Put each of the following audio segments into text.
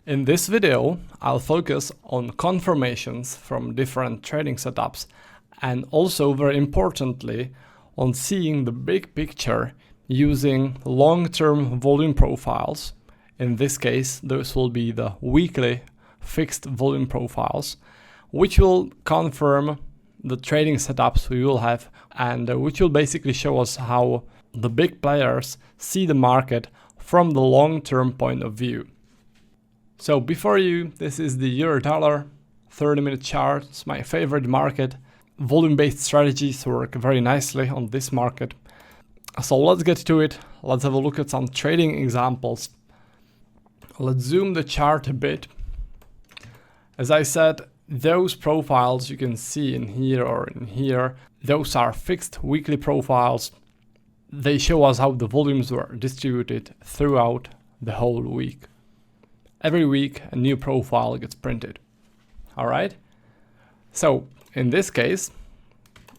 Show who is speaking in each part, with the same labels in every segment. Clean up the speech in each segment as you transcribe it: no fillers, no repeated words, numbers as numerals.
Speaker 1: In this video, I'll focus on confirmations from different trading setups and also, very importantly, on seeing the big picture using long-term volume profiles. In this case, those will be the weekly fixed volume profiles, which will confirm the trading setups we will have and which will basically show us how the big players see the market from the long-term point of view. So before you, this is the euro-dollar 30-minute chart. It's my favorite market. Volume-based strategies work very nicely on this market. So let's get to it. Let's have a look at some trading examples. Let's zoom the chart a bit. As I said, those profiles you can see in here or in here, those are fixed weekly profiles. They show us how the volumes were distributed throughout the whole week. Every week a new profile gets printed. All right. So in this case,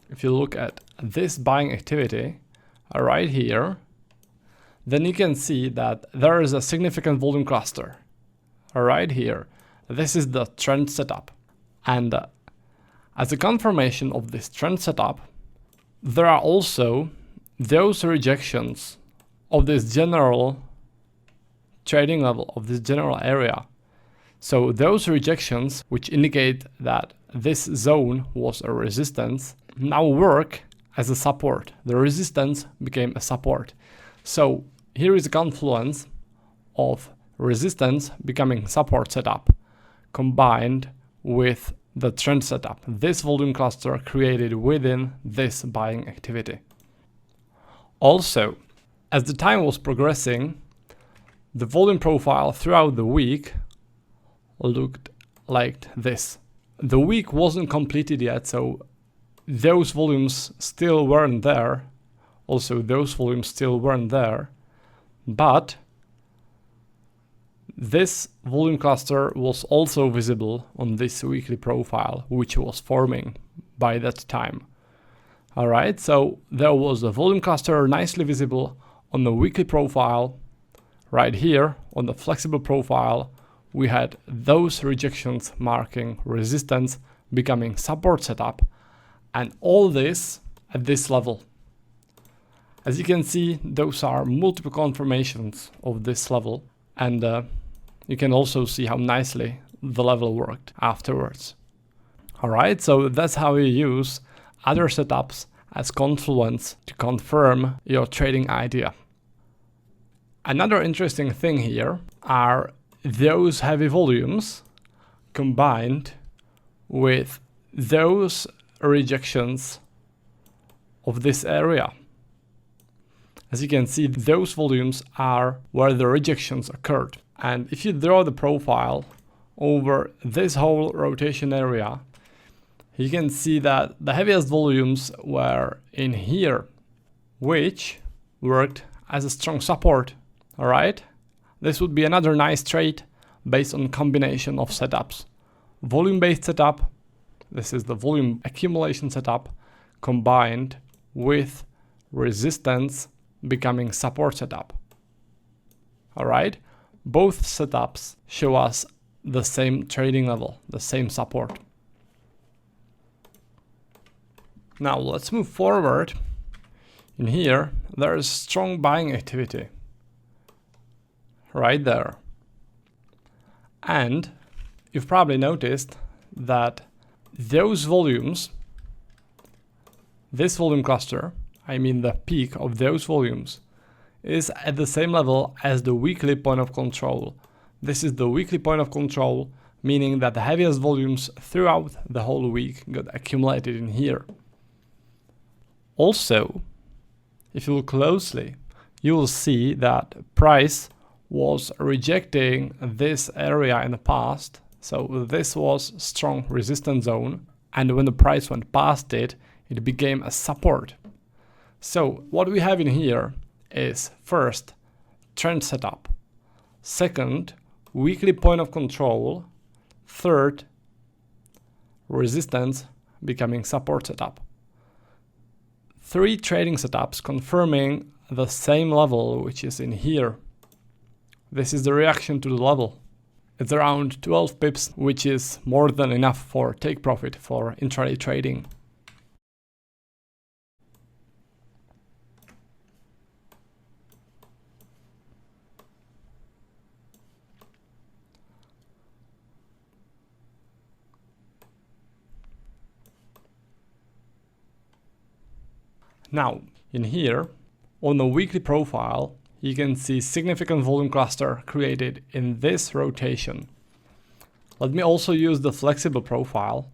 Speaker 1: if you look at this buying activity right here, then you can see that there is a significant volume cluster right here. This is the trend setup. And as a confirmation of this trend setup, there are also those rejections of this general trading level, of this general area. So those rejections, which indicate that this zone was a resistance, now work as a support. The resistance became a support. So here is a confluence of resistance becoming support setup combined with the trend setup, this volume cluster created within this buying activity. Also, as the time was progressing, the volume profile throughout the week looked like this. The week wasn't completed yet, so those volumes still weren't there. Also, those volumes still weren't there. But this volume cluster was also visible on this weekly profile, which was forming by that time. All right, so there was a volume cluster nicely visible on the weekly profile. Right here on the flexible profile, we had those rejections marking resistance becoming support setup, and all this at this level. As you can see, those are multiple confirmations of this level, and you can also see how nicely the level worked afterwards. All right, so that's how you use other setups as confluence to confirm your trading idea. Another interesting thing here are those heavy volumes combined with those rejections of this area. As you can see, those volumes are where the rejections occurred. And if you draw the profile over this whole rotation area, you can see that the heaviest volumes were in here, which worked as a strong support. All right, this would be another nice trade based on combination of setups. Volume-based setup, this is the volume accumulation setup, combined with resistance becoming support setup. All right, both setups show us the same trading level, the same support. Now let's move forward. In here, there is strong buying activity right there. And you've probably noticed that those volumes, this volume cluster, I mean the peak of those volumes, is at the same level as the weekly point of control. This is the weekly point of control, meaning that the heaviest volumes throughout the whole week got accumulated in here. Also, if you look closely, you will see that price was rejecting this area in the past. So this was strong resistance zone, and when the price went past it, it became a support. So what we have in here is first trend setup, second weekly point of control, third resistance becoming support setup. Three trading setups confirming the same level, which is in here. This is the reaction to the level. It's around 12 pips, which is more than enough for take profit for intraday trading. Now, in here, on the weekly profile, you can see significant volume cluster created in this rotation. Let me also use the flexible profile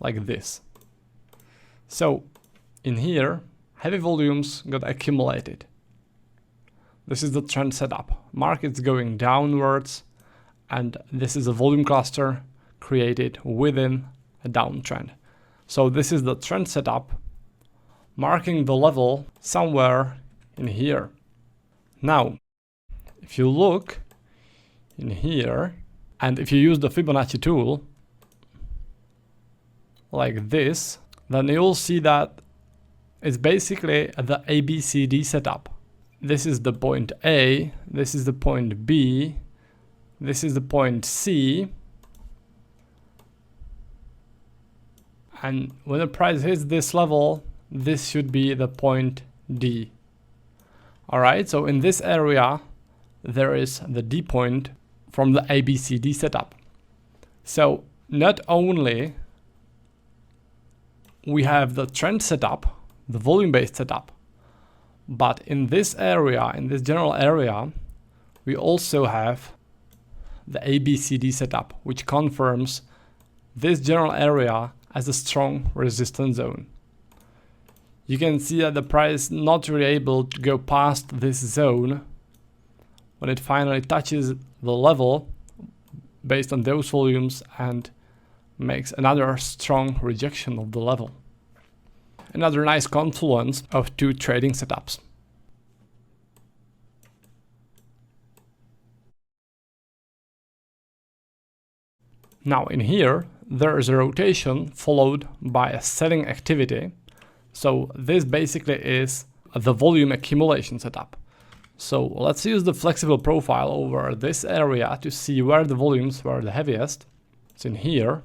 Speaker 1: like this. So in here, heavy volumes got accumulated. This is the trend setup. Market's going downwards, and this is a volume cluster created within a downtrend. So this is the trend setup, marking the level somewhere in here. Now, if you look in here, and if you use the Fibonacci tool, like this, then you'll see that it's basically the ABCD setup. This is the point A, this is the point B, this is the point C, and when the price hits this level, this should be the point D. Alright, so in this area, there is the D point from the ABCD setup. So not only we have the trend setup, the volume-based setup, but in this area, in this general area, we also have the ABCD setup, which confirms this general area as a strong resistance zone. You can see that the price is not really able to go past this zone when it finally touches the level based on those volumes and makes another strong rejection of the level. Another nice confluence of two trading setups. Now in here, there is a rotation followed by a selling activity. So this basically is the volume accumulation setup. So let's use the flexible profile over this area to see where the volumes were the heaviest. It's in here.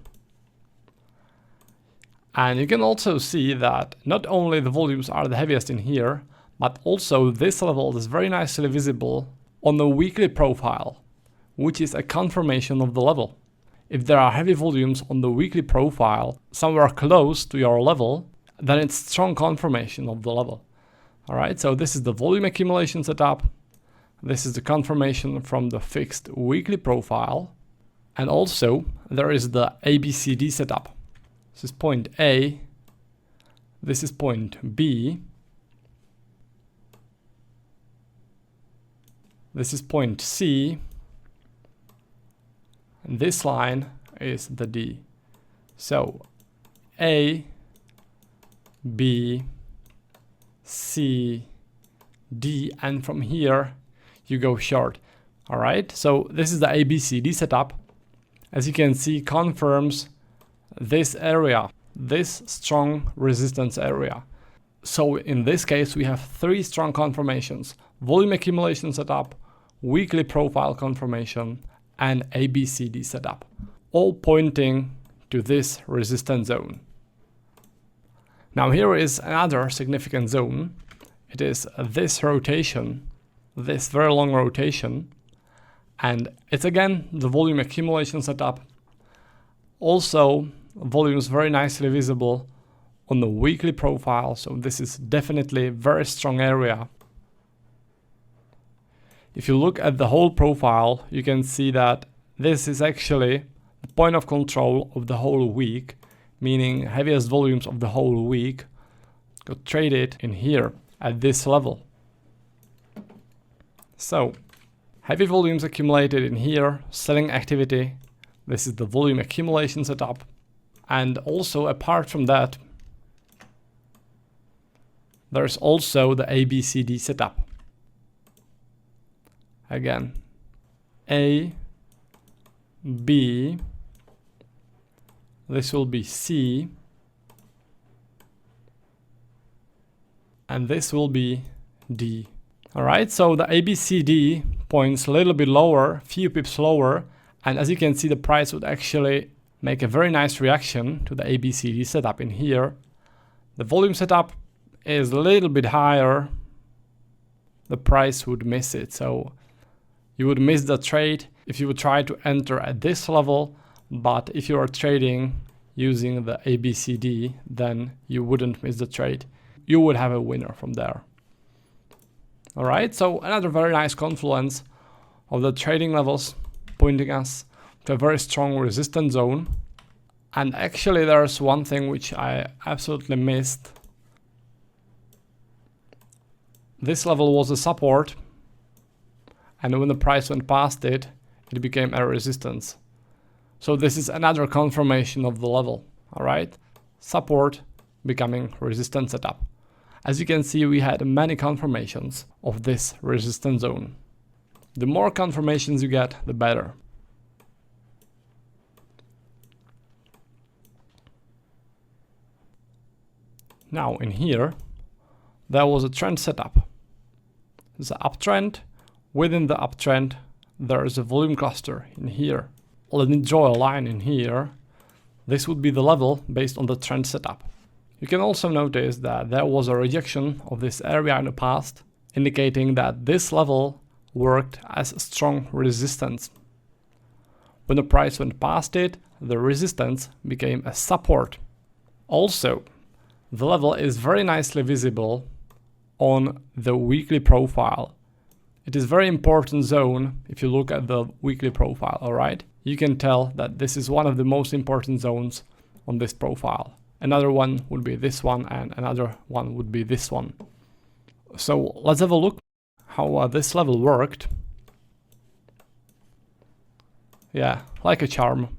Speaker 1: And you can also see that not only the volumes are the heaviest in here, but also this level is very nicely visible on the weekly profile, which is a confirmation of the level. If there are heavy volumes on the weekly profile somewhere close to your level, then it's strong confirmation of the level. Alright, so this is the volume accumulation setup. This is the confirmation from the fixed weekly profile. And also there is the ABCD setup. This is point A, this is point B, this is point C, and this line is the D. So A, B, C, D, and from here you go short. Alright, so this is the ABCD setup. As you can see, confirms this area, this strong resistance area. So in this case, we have three strong confirmations: volume accumulation setup, weekly profile confirmation, and ABCD setup, all pointing to this resistance zone. Now here is another significant zone. It is this rotation, this very long rotation, and it's again the volume accumulation setup. Also, volume is very nicely visible on the weekly profile, so this is definitely a very strong area. If you look at the whole profile, you can see that this is actually the point of control of the whole week, meaning heaviest volumes of the whole week got traded in here at this level. So, heavy volumes accumulated in here, selling activity. This is the volume accumulation setup. And also, apart from that, there's also the ABCD setup. Again, A, B, this will be C, and this will be D. Alright, so the ABCD points a little bit lower, few pips lower, and as you can see, the price would actually make a very nice reaction to the ABCD setup in here. The volume setup is a little bit higher, the price would miss it. So you would miss the trade if you would try to enter at this level, but if you are trading using the ABCD, then you wouldn't miss the trade. You would have a winner from there. Alright, so another very nice confluence of the trading levels, pointing us to a very strong resistance zone. And actually there's one thing which I absolutely missed. This level was a support, and when the price went past it, it became a resistance. So this is another confirmation of the level. Alright, support becoming resistance setup. As you can see, we had many confirmations of this resistance zone. The more confirmations you get, the better. Now in here, there was a trend setup. There's an uptrend. Within the uptrend, there is a volume cluster in here. Let me draw a line in here. This would be the level based on the trend setup. You can also notice that there was a rejection of this area in the past, indicating that this level worked as a strong resistance. When the price went past it, the resistance became a support. Also, the level is very nicely visible on the weekly profile. It is a very important zone if you look at the weekly profile, alright? You can tell that this is one of the most important zones on this profile. Another one would be this one, and another one would be this one. So let's have a look how this level worked. Yeah, like a charm.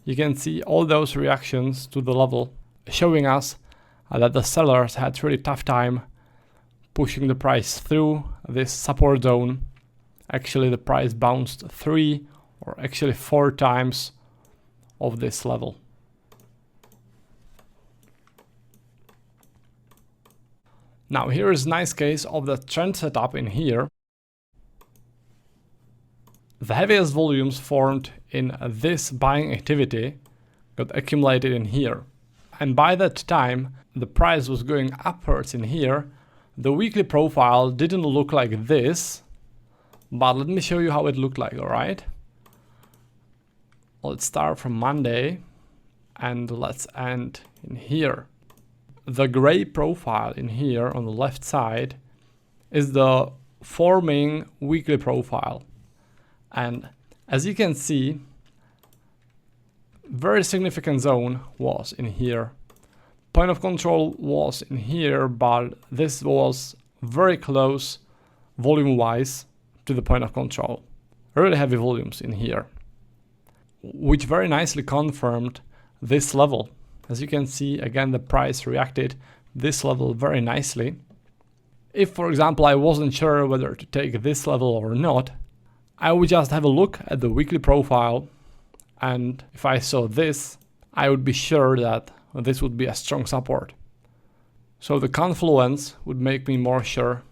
Speaker 1: You can see all those reactions to the level, showing us that the sellers had really tough time pushing the price through this support zone. Actually, the price bounced 3 or actually 4 times of this level. Now here is a nice case of the trend setup in here. The heaviest volumes formed in this buying activity got accumulated in here. And by that time, the price was going upwards in here. The weekly profile didn't look like this, but let me show you how it looked like, alright? Let's start from Monday and let's end in here. The gray profile in here on the left side is the forming weekly profile. And as you can see, very significant zone was in here. Point of control was in here, but this was very close volume wise to the point of control. Really heavy volumes in here, which very nicely confirmed this level. As you can see, again, the price reacted this level very nicely. If, for example, I wasn't sure whether to take this level or not, I would just have a look at the weekly profile, and if I saw this, I would be sure that this would be a strong support. So the confluence would make me more sure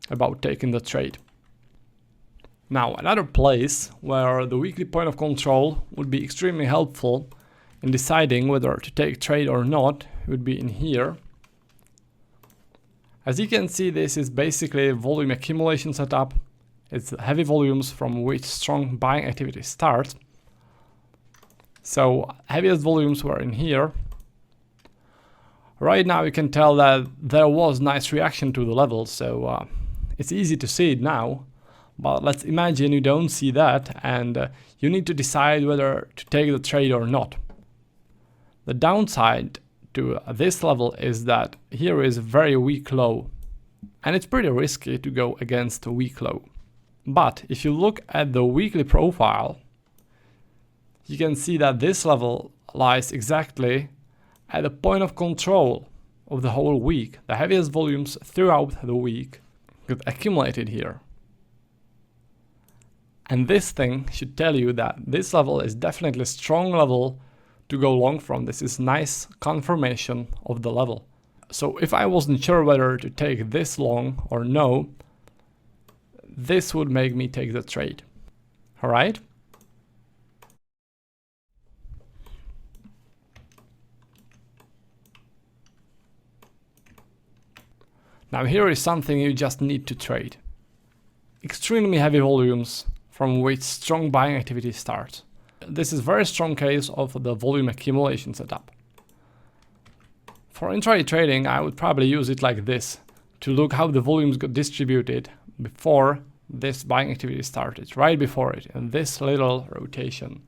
Speaker 1: about taking the trade. Now, another place where the weekly point of control would be extremely helpful in deciding whether to take trade or not would be in here. As you can see, this is basically a volume accumulation setup. It's heavy volumes from which strong buying activity starts. So heaviest volumes were in here. Right now you can tell that there was nice reaction to the level, so it's easy to see it now. But let's imagine you don't see that, and you need to decide whether to take the trade or not. The downside to this level is that here is a very weak low, and it's pretty risky to go against a weak low. But if you look at the weekly profile, you can see that this level lies exactly at the point of control of the whole week. The heaviest volumes throughout the week get accumulated here. And this thing should tell you that this level is definitely a strong level to go long from. This is nice confirmation of the level. So if I wasn't sure whether to take this long or no, this would make me take the trade. All right? Now here is something you just need to trade. Extremely heavy volumes from which strong buying activity starts. This is a very strong case of the volume accumulation setup. For intraday trading, I would probably use it like this to look how the volumes got distributed before this buying activity started, right before it, in this little rotation,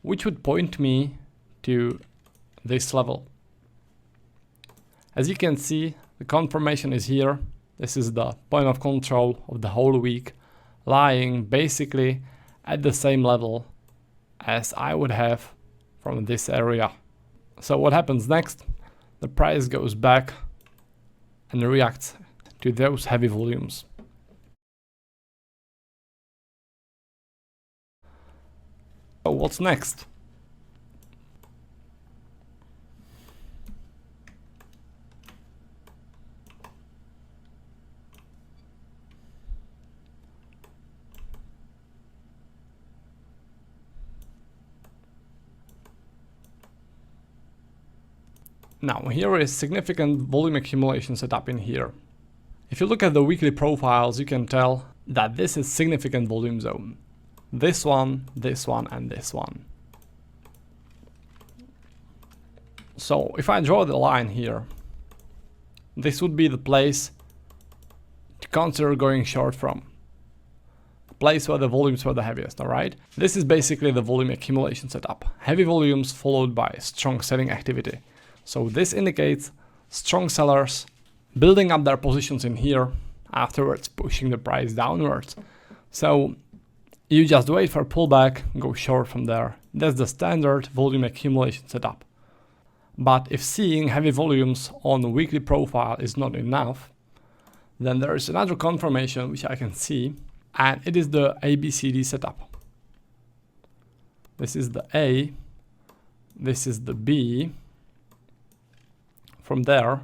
Speaker 1: which would point me to this level. As you can see, the confirmation is here. This is the point of control of the whole week, lying basically at the same level as I would have from this area. So what happens next? The price goes back and reacts to those heavy volumes. So what's next? Now here is significant volume accumulation setup in here. If you look at the weekly profiles, you can tell that this is significant volume zone. This one, and this one. So if I draw the line here, this would be the place to consider going short from. The place where the volumes were the heaviest, alright? This is basically the volume accumulation setup. Heavy volumes followed by strong selling activity. So this indicates strong sellers building up their positions in here, afterwards pushing the price downwards. So you just wait for a pullback, go short from there. That's the standard volume accumulation setup. But if seeing heavy volumes on the weekly profile is not enough, then there is another confirmation which I can see, and it is the ABCD setup. This is the A, this is the B. From there,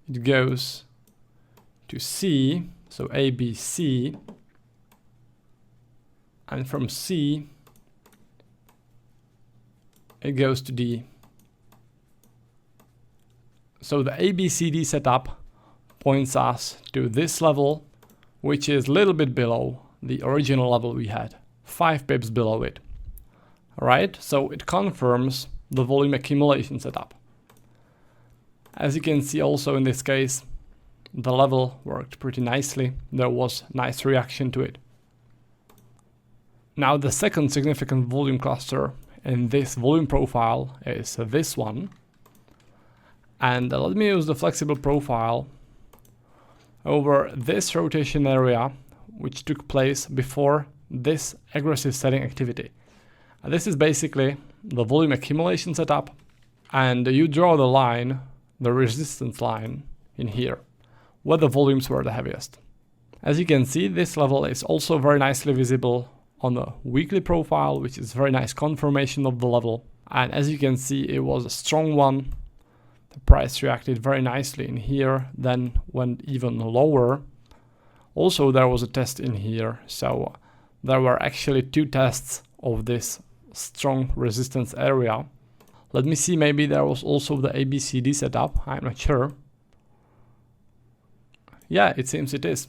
Speaker 1: it goes to C, so A, B, C, and from C, it goes to D. So the ABCD setup points us to this level, which is a little bit below the original level we had, 5 pips below it. Alright, so it confirms the volume accumulation setup. As you can see also in this case, the level worked pretty nicely. There was nice reaction to it. Now the second significant volume cluster in this volume profile is this one. And let me use the flexible profile over this rotation area, which took place before this aggressive selling activity. And this is basically the volume accumulation setup, and you draw the line, the resistance line in here, where the volumes were the heaviest. As you can see, this level is also very nicely visible on the weekly profile, which is very nice confirmation of the level. And as you can see, it was a strong one. The price reacted very nicely in here, then went even lower. Also, there was a test in here, so there were actually 2 tests of this strong resistance area. Let me see, maybe there was also the ABCD setup, I'm not sure. Yeah, it seems it is.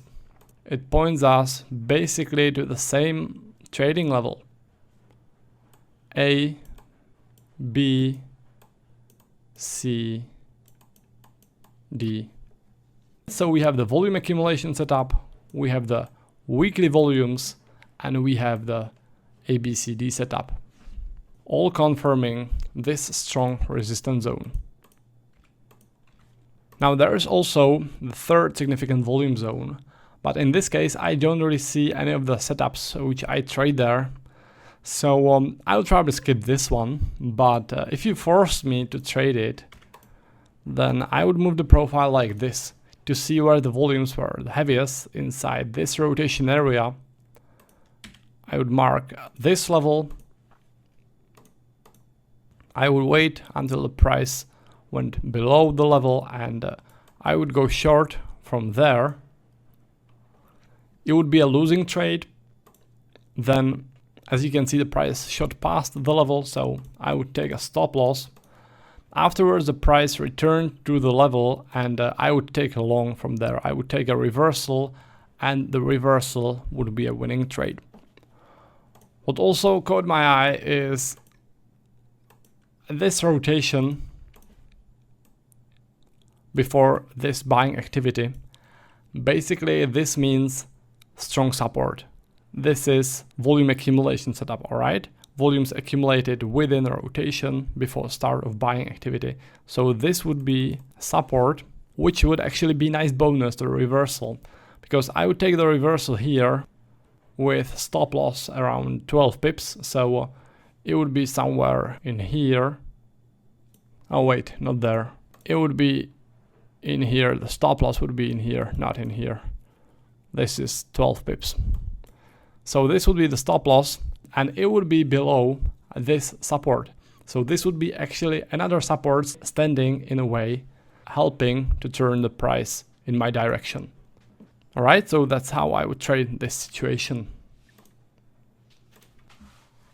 Speaker 1: It points us basically to the same trading level. A, B, C, D. So we have the volume accumulation setup, we have the weekly volumes, and we have the ABCD setup, all confirming this strong resistance zone. Now there is also the third significant volume zone, but in this case I don't really see any of the setups which I trade there. So I'll probably skip this one, but if you force me to trade it, then I would move the profile like this to see where the volumes were the heaviest inside this rotation area. I would mark this level. I will wait until the price went below the level, and I would go short from there. It would be a losing trade. Then, as you can see, the price shot past the level, so I would take a stop loss. Afterwards, the price returned to the level, and I would take a long from there. I would take a reversal, and the reversal would be a winning trade. What also caught my eye is this rotation before this buying activity. Basically, this means strong support. This is volume accumulation setup, alright? Volumes accumulated within a rotation before start of buying activity. So this would be support, which would actually be nice bonus to the reversal, because I would take the reversal here with stop loss around 12 pips. So it would be somewhere in here. Oh wait, not there. It would be in here. The stop loss would be in here, not in here. This is 12 pips. So this would be the stop loss, and it would be below this support. So this would be actually another support standing in a way, helping to turn the price in my direction. Alright, so that's how I would trade this situation.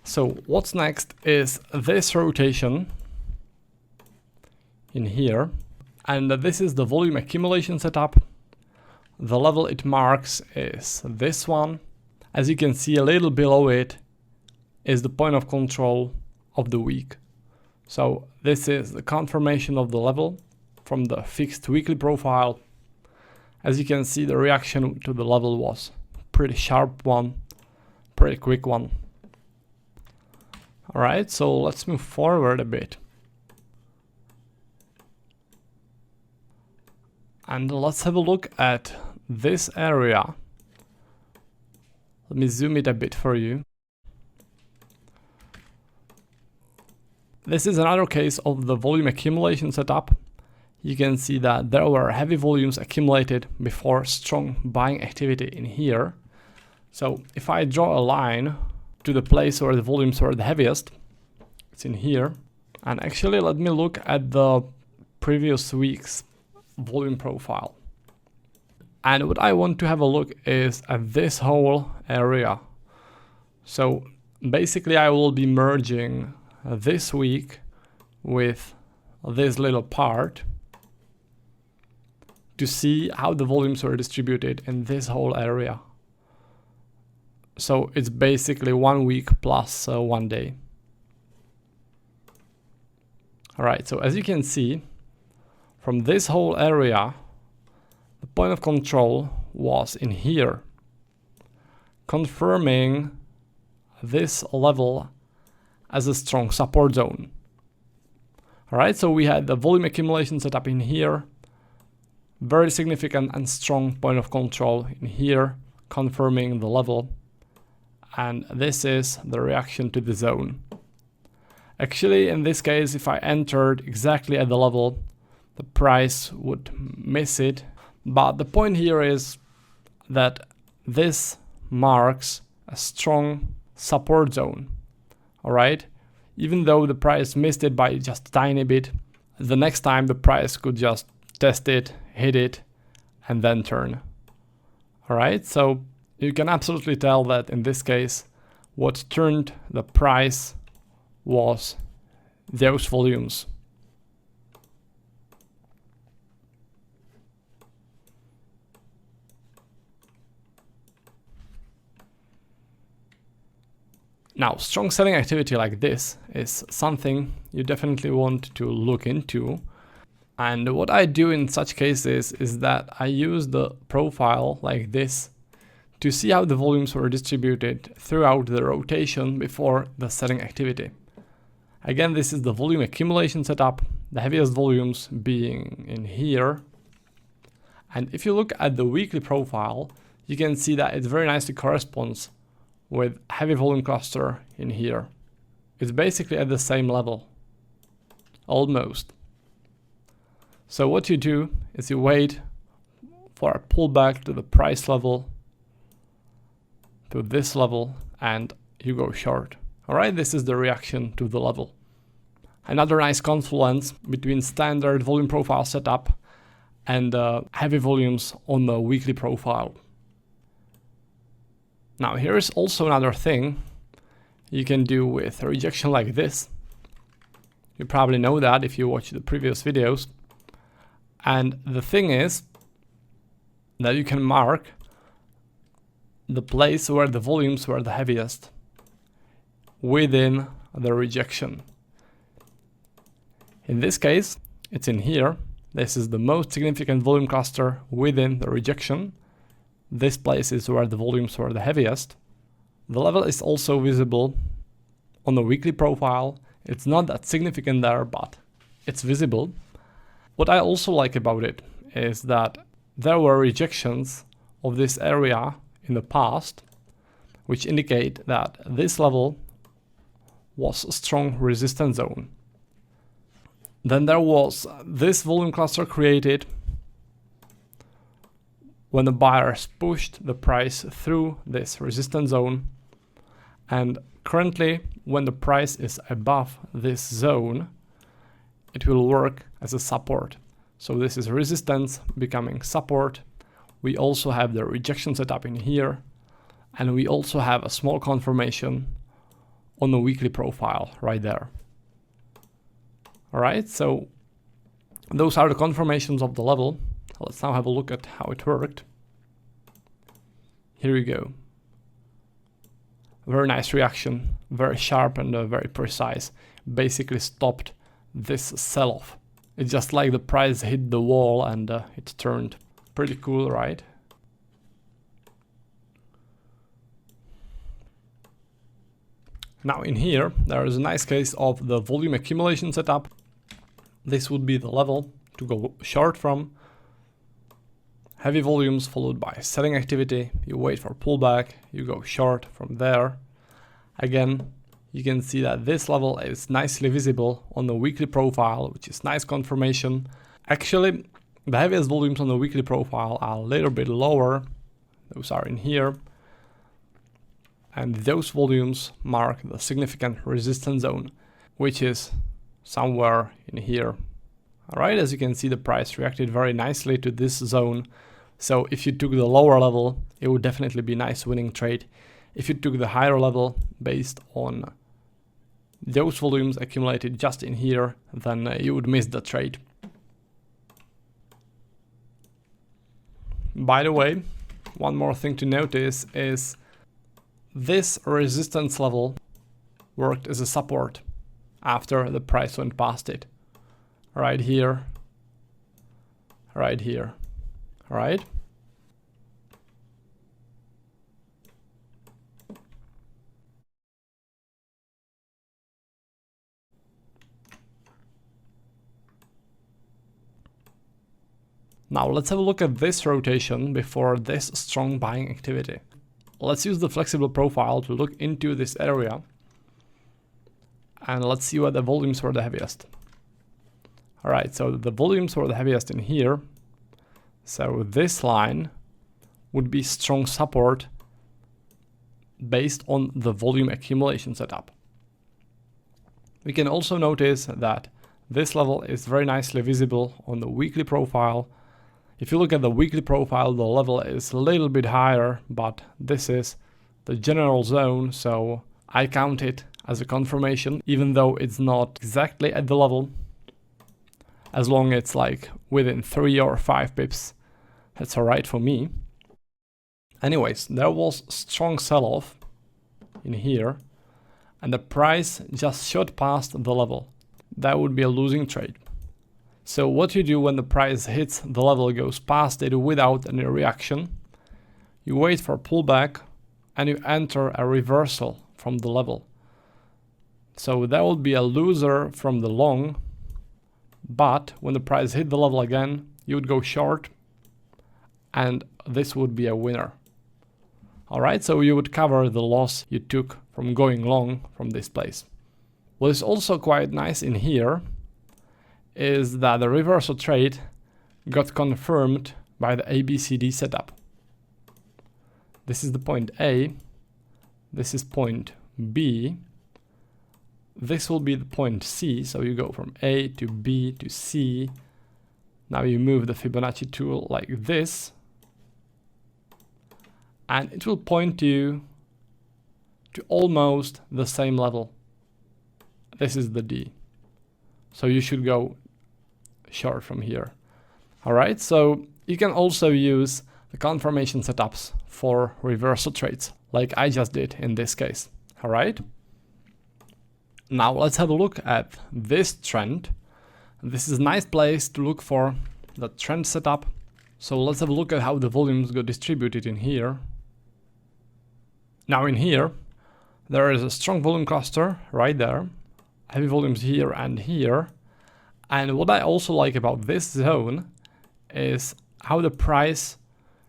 Speaker 1: So what's next is this rotation in here, and this is the volume accumulation setup. The level it marks is this one. As you can see, a little below it is the point of control of the week. So this is the confirmation of the level from the fixed weekly profile. As you can see, the reaction to the level was pretty sharp one, pretty quick one. Alright, so let's move forward a bit. And let's have a look at this area. Let me zoom it a bit for you. This is another case of the volume accumulation setup. You can see that there were heavy volumes accumulated before strong buying activity in here. So if I draw a line to the place where the volumes were the heaviest, it's in here. And actually, let me look at the previous week's volume profile. And what I want to have a look is at this whole area. So basically I will be merging this week with this little part to see how the volumes were distributed in this whole area. So it's basically 1 week plus 1 day. Alright, so as you can see, from this whole area, the point of control was in here, confirming this level as a strong support zone. Alright, so we had the volume accumulation setup in here, very significant and strong point of control in here, confirming the level, and this is the reaction to the zone. Actually, in this case, if I entered exactly at the level, the price would miss it. But the point here is that this marks a strong support zone. Alright? Even though the price missed it by just a tiny bit, the next time the price could just test it, hit it, and then turn. Alright? So you can absolutely tell that in this case, what turned the price was those volumes. Now, strong selling activity like this is something you definitely want to look into. And what I do in such cases is that I use the profile like this to see how the volumes were distributed throughout the rotation before the selling activity. Again, this is the volume accumulation setup, the heaviest volumes being in here. And if you look at the weekly profile, you can see that it very nicely corresponds with heavy volume cluster in here. It's basically at the same level, almost. So what you do is you wait for a pullback to the price level, to this level, and you go short. Alright, this is the reaction to the level. Another nice confluence between standard volume profile setup and heavy volumes on the weekly profile. Now here is also another thing you can do with a rejection like this. You probably know that if you watch the previous videos. And the thing is that you can mark the place where the volumes were the heaviest within the rejection. In this case, it's in here. This is the most significant volume cluster within the rejection. This place is where the volumes were the heaviest. The level is also visible on the weekly profile. It's not that significant there, but it's visible. What I also like about it is that there were rejections of this area in the past, which indicate that this level was a strong resistance zone. Then there was this volume cluster created when the buyers pushed the price through this resistance zone, and currently when the price is above this zone, it will work as a support. So this is resistance becoming support. We also have the rejection setup in here, and we also have a small confirmation on the weekly profile right there. All right, so those are the confirmations of the level. Let's now have a look at how it worked. Here we go. Very nice reaction, very sharp and very precise. Basically stopped this sell-off. It's just like the price hit the wall and it turned. Pretty cool, right? Now in here, there is a nice case of the volume accumulation setup. This would be the level to go short from. Heavy volumes followed by selling activity. You wait for pullback, you go short from there. Again, you can see that this level is nicely visible on the weekly profile, which is nice confirmation. Actually, the heaviest volumes on the weekly profile are a little bit lower. Those are in here. And those volumes mark the significant resistance zone, which is somewhere in here. All right, as you can see, the price reacted very nicely to this zone. So if you took the lower level, it would definitely be a nice winning trade. If you took the higher level based on those volumes accumulated just in here, then you would miss the trade. By the way, one more thing to notice is this resistance level worked as a support after the price went past it. Right here, right here, right? Now let's have a look at this rotation before this strong buying activity. Let's use the flexible profile to look into this area and let's see where the volumes were the heaviest. All right, so the volumes were the heaviest in here. So this line would be strong support based on the volume accumulation setup. We can also notice that this level is very nicely visible on the weekly profile. If you look at the weekly profile, the level is a little bit higher, but this is the general zone, so I count it as a confirmation, even though it's not exactly at the level. As long as it's like within 3 or 5 pips, that's alright for me. Anyways, there was strong sell-off in here, and the price just shot past the level. That would be a losing trade. So what you do when the price hits the level, goes past it without any reaction, you wait for pullback and you enter a reversal from the level. So that would be a loser from the long, but when the price hit the level again, you would go short and this would be a winner. All right, so you would cover the loss you took from going long from this place. What is also quite nice in here is that the reversal trade got confirmed by the ABCD setup. This is the point A, this is point B, this will be the point C, so you go from A to B to C, Now you move the Fibonacci tool like this, and it will point you to almost the same level. This is the D. So you should go short from here. Alright, so you can also use the confirmation setups for reversal trades, like I just did in this case. Alright? Now let's have a look at this trend. This is a nice place to look for the trend setup. So let's have a look at how the volumes got distributed in here. Now in here, there is a strong volume cluster right there, heavy volumes here and here. And what I also like about this zone is how the price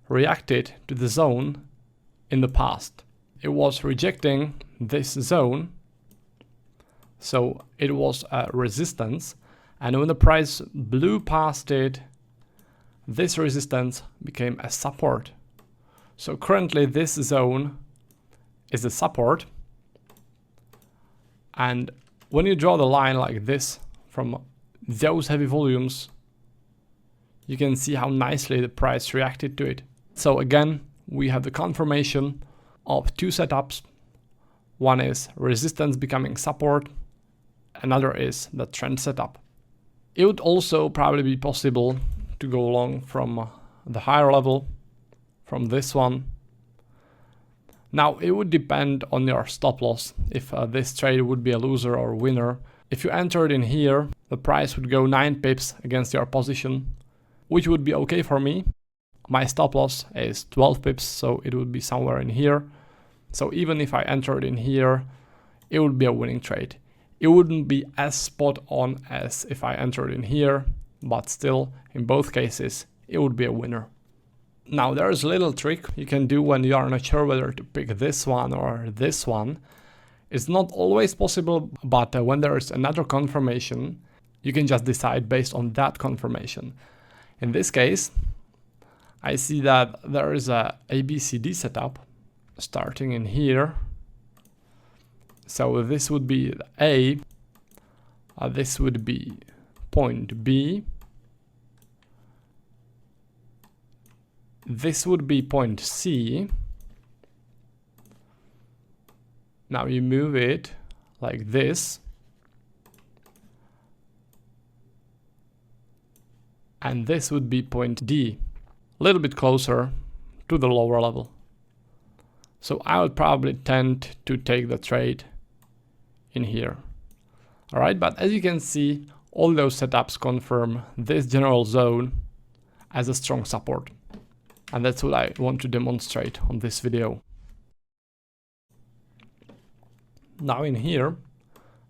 Speaker 1: reacted to the zone in the past. It was rejecting this zone, so it was a resistance, and when the price blew past it, this resistance became a support. So currently this zone is a support, and when you draw the line like this from those heavy volumes, you can see how nicely the price reacted to it. So again, we have the confirmation of two setups. One is resistance becoming support, another is the trend setup. It would also probably be possible to go long from the higher level, from this one. Now it would depend on your stop loss, if this trade would be a loser or winner. If you entered in here, the price would go 9 pips against your position, which would be okay for me. My stop loss is 12 pips, so it would be somewhere in here. So even if I entered in here, it would be a winning trade. It wouldn't be as spot on as if I entered in here, but still, in both cases, it would be a winner. Now there's a little trick you can do when you are not sure whether to pick this one or this one. It's not always possible, but when there is another confirmation, you can just decide based on that confirmation. In this case, I see that there is a ABCD setup starting in here. So this would be A, this would be point B, this would be point C. Now you move it like this, and this would be point D, a little bit closer to the lower level. So I would probably tend to take the trade in here. Alright, but as you can see, all those setups confirm this general zone as a strong support. And that's what I want to demonstrate on this video. Now in here,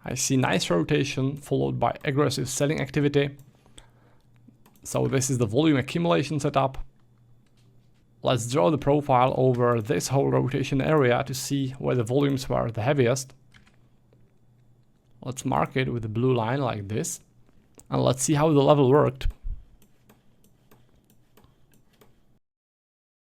Speaker 1: I see nice rotation followed by aggressive selling activity. So this is the volume accumulation setup. Let's draw the profile over this whole rotation area to see where the volumes were the heaviest. Let's mark it with a blue line like this. And let's see how the level worked.